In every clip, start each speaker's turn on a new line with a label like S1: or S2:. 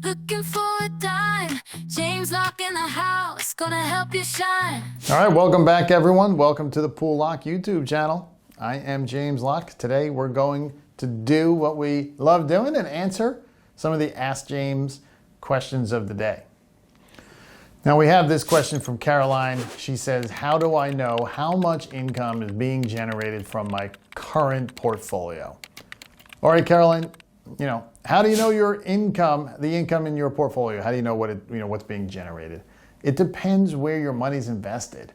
S1: Looking for a dime. James Locke in the house, gonna help you shine.
S2: All right, welcome back, everyone. Welcome to the Poole Locke YouTube channel. I am James Locke. Today we're going to do what we love doing and answer some of the Ask James questions of the day. Now we have this question from Caroline. She says, how do I know how much income is being generated from my current portfolio? All right, Caroline, how do you know your income, the income in your portfolio? How do you know what's being generated? It depends where your money's invested.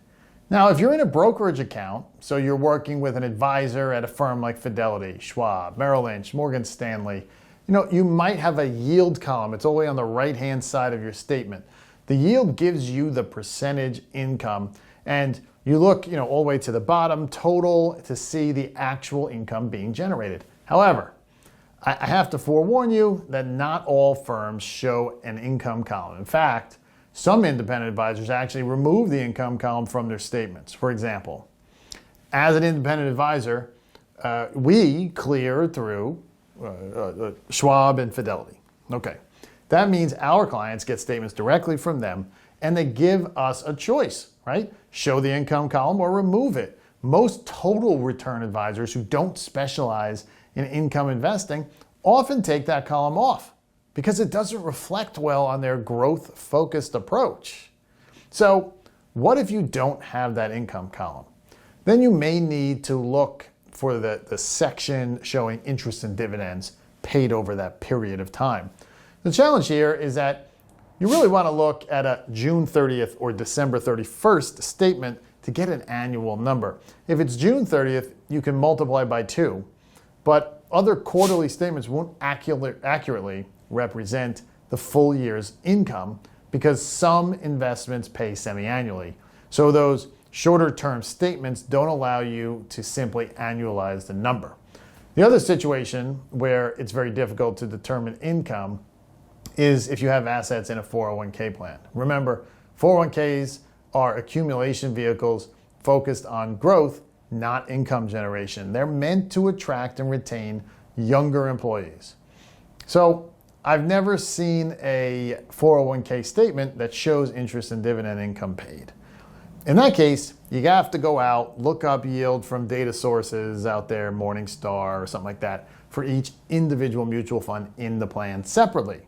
S2: Now, if you're in a brokerage account, so you're working with an advisor at a firm like Fidelity, Schwab, Merrill Lynch, Morgan Stanley, you might have a yield column. It's all the way on the right-hand side of your statement. The yield gives you the percentage income, and you look, all the way to the bottom total to see the actual income being generated. However, I have to forewarn you that not all firms show an income column. In fact, some independent advisors actually remove the income column from their statements. For example, as an independent advisor, we clear through Schwab and Fidelity. Okay, that means our clients get statements directly from them, and they give us a choice, right? Show the income column or remove it. Most total return advisors who don't specialize in income investing often take that column off because it doesn't reflect well on their growth-focused approach. So what if you don't have that income column? Then you may need to look for the section showing interest and dividends paid over that period of time. The challenge here is that you really want to look at a June 30th or December 31st statement to get an annual number. If it's June 30th, you can multiply by 2. But other quarterly statements won't accurately represent the full year's income because some investments pay semi-annually. So those shorter term statements don't allow you to simply annualize the number. The other situation where it's very difficult to determine income is if you have assets in a 401k plan. Remember, 401ks are accumulation vehicles focused on growth, not income generation. They're meant to attract and retain younger employees. So I've never seen a 401k statement that shows interest and dividend income paid. In that case, you have to go out, look up yield from data sources out there, Morningstar or something like that, for each individual mutual fund in the plan separately.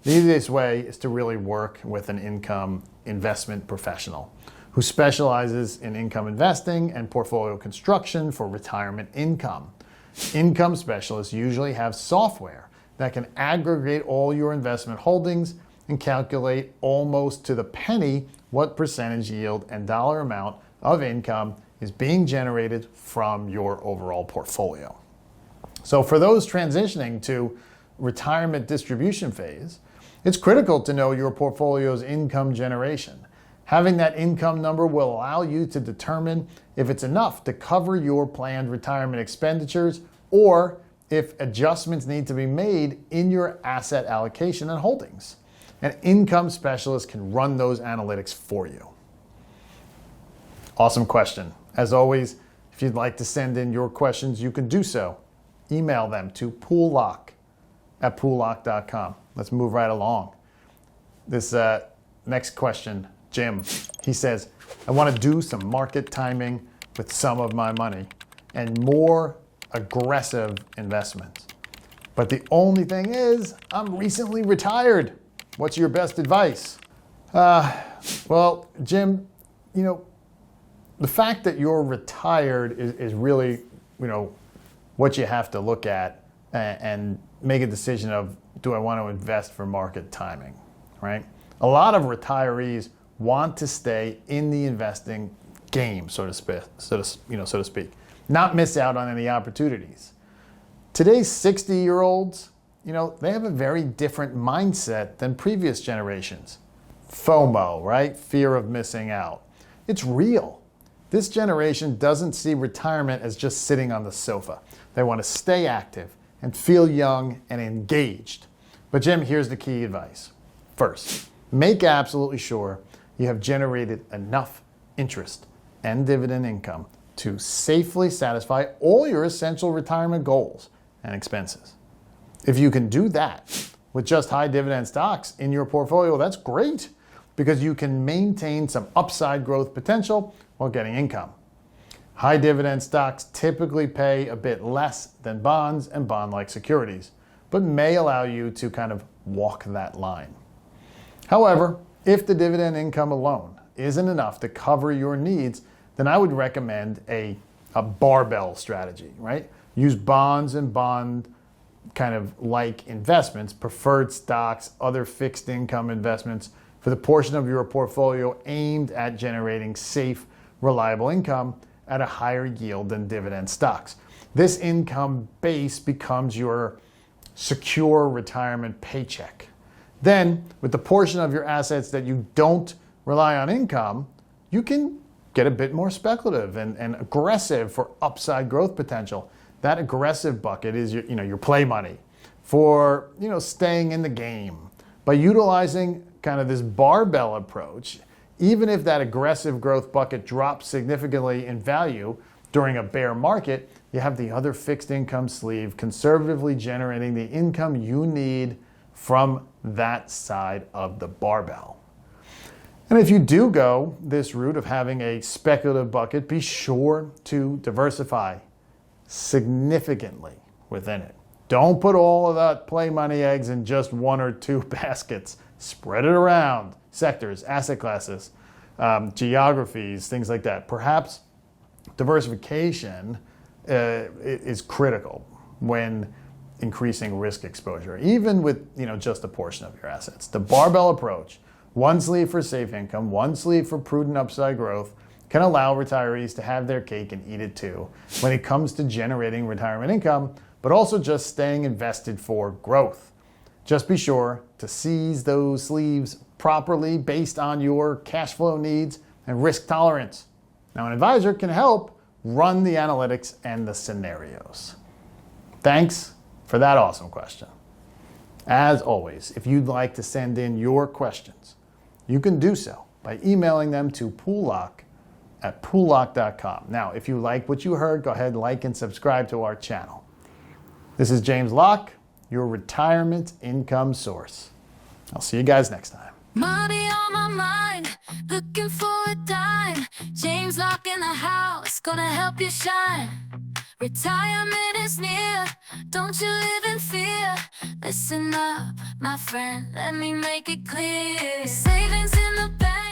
S2: The easiest way is to really work with an income investment professional who specializes in income investing and portfolio construction for retirement income. Income specialists usually have software that can aggregate all your investment holdings and calculate almost to the penny what percentage yield and dollar amount of income is being generated from your overall portfolio. So for those transitioning to retirement distribution phase, it's critical to know your portfolio's income generation. Having that income number will allow you to determine if it's enough to cover your planned retirement expenditures or if adjustments need to be made in your asset allocation and holdings. An income specialist can run those analytics for you. Awesome question. As always, if you'd like to send in your questions, you can do so. Email them to poollocke@poollocke.com. Let's move right along. This next question, Jim, he says, I want to do some market timing with some of my money and more aggressive investments. But the only thing is, I'm recently retired. What's your best advice? Well, Jim, the fact that you're retired is really, what you have to look at and make a decision of, do I want to invest for market timing, right? A lot of retirees want to stay in the investing game, so to speak, not miss out on any opportunities. Today's 60-year-olds, they have a very different mindset than previous generations. FOMO, right? Fear of missing out. It's real. This generation doesn't see retirement as just sitting on the sofa. They want to stay active and feel young and engaged. But Jim, here's the key advice. First, make absolutely sure you have generated enough interest and dividend income to safely satisfy all your essential retirement goals and expenses. If you can do that, with just high dividend stocks in your portfolio, that's great because you can maintain some upside growth potential while getting income. High dividend stocks typically pay a bit less than bonds and bond-like securities, but may allow you to kind of walk that line. However, if the dividend income alone isn't enough to cover your needs, then I would recommend a barbell strategy, right? Use bonds and bond kind of like investments, preferred stocks, other fixed income investments for the portion of your portfolio aimed at generating safe, reliable income at a higher yield than dividend stocks. This income base becomes your secure retirement paycheck. Then, with the portion of your assets that you don't rely on income, you can get a bit more speculative and aggressive for upside growth potential. That aggressive bucket is your play money for staying in the game. By utilizing kind of this barbell approach, even if that aggressive growth bucket drops significantly in value during a bear market, you have the other fixed income sleeve conservatively generating the income you need from that side of the barbell. And if you do go this route of having a speculative bucket, be sure to diversify significantly within it. Don't put all of that play money eggs in just one or two baskets. Spread it around sectors, asset classes, geographies, things like that. Perhaps diversification is critical when increasing risk exposure, even with just a portion of your assets. The barbell approach, one sleeve for safe income, one sleeve for prudent upside growth, can allow retirees to have their cake and eat it too when it comes to generating retirement income, but also just staying invested for growth. Just be sure to seize those sleeves properly based on your cash flow needs and risk tolerance. Now, an advisor can help run the analytics and the scenarios. Thanks for that awesome question. As always, if you'd like to send in your questions, you can do so by emailing them to poollocke@poollocke.com. Now, if you like what you heard, go ahead and like and subscribe to our channel. This is James Locke, your retirement income source. I'll see you guys next time.
S1: Money on my mind, looking for a dime. James Locke in the house, gonna help you shine. Retirement is near, don't you live in fear. Listen up, my friend, let me make it clear. Savings in the bank.